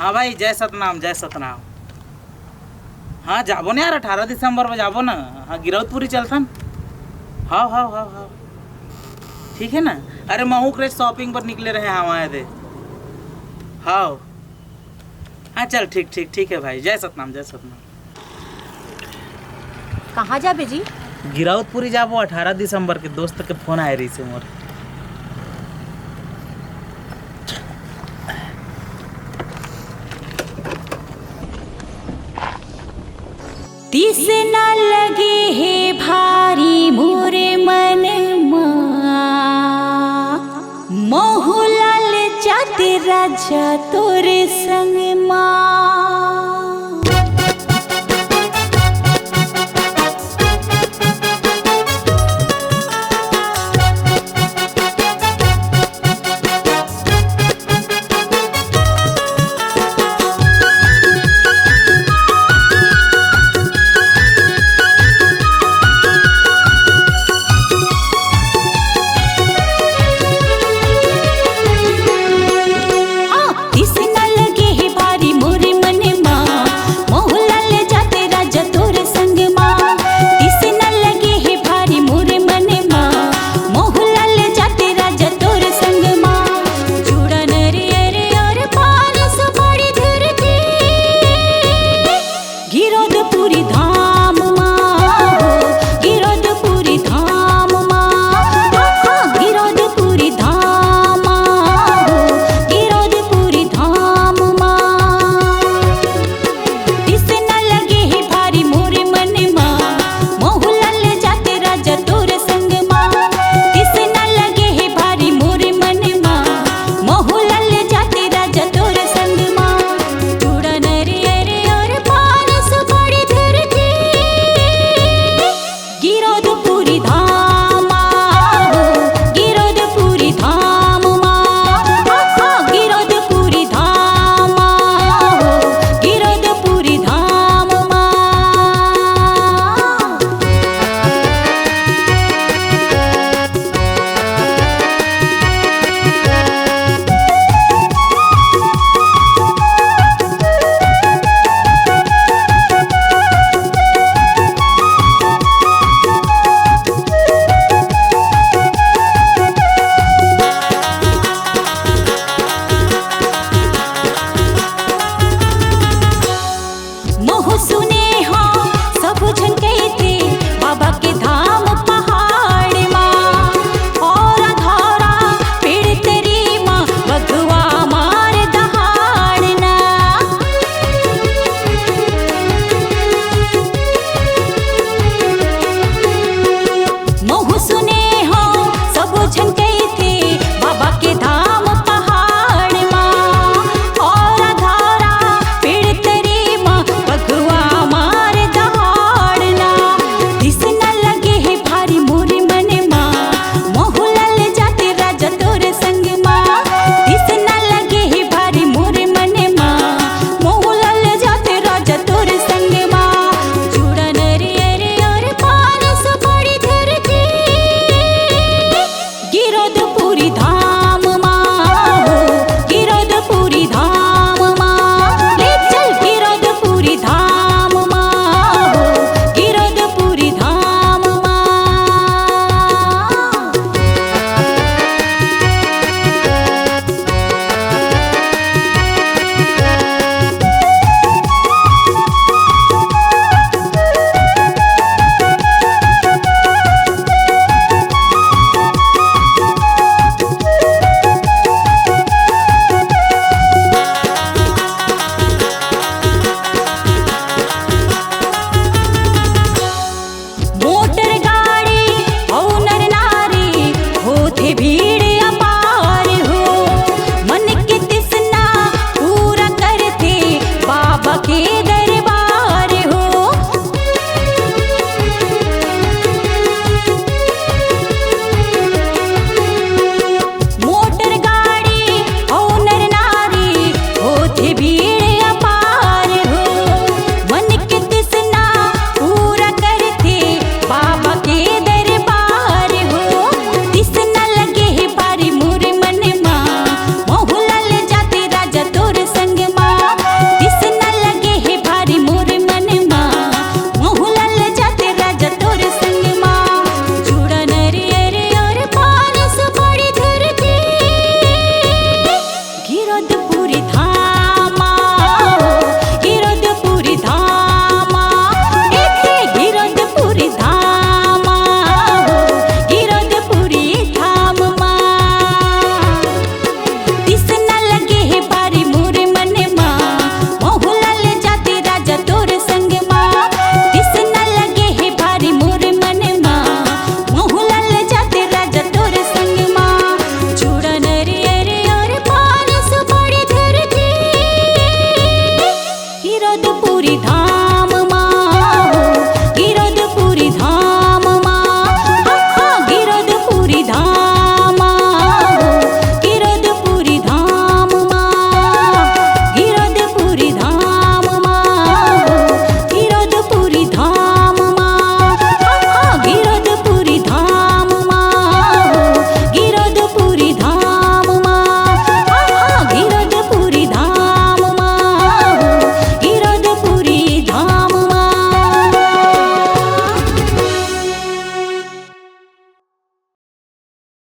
हाँ भाई, जय सतनाम जय सतनाम। हाँ जाबो ना यार, 18 दिसंबर में जाबो ना। हाँ गिरौदपुरी चलथन। हाँ हाँ हाँ हाँ ठीक है ना। अरे महू क्रेज शॉपिंग पर निकले रहे हाँ वहाँ दे। हाँ हाँ चल ठीक ठीक ठीक है भाई, जय सतनाम जय सतनाम। कहाँ जाबे जी? गिरौदपुरी जाबो 18 दिसंबर के, दोस्त के फोन आए रही से मोर। तिस न लगे हे भारी मोरे मन मोहलाल जाते राजा तोरे संग माँ।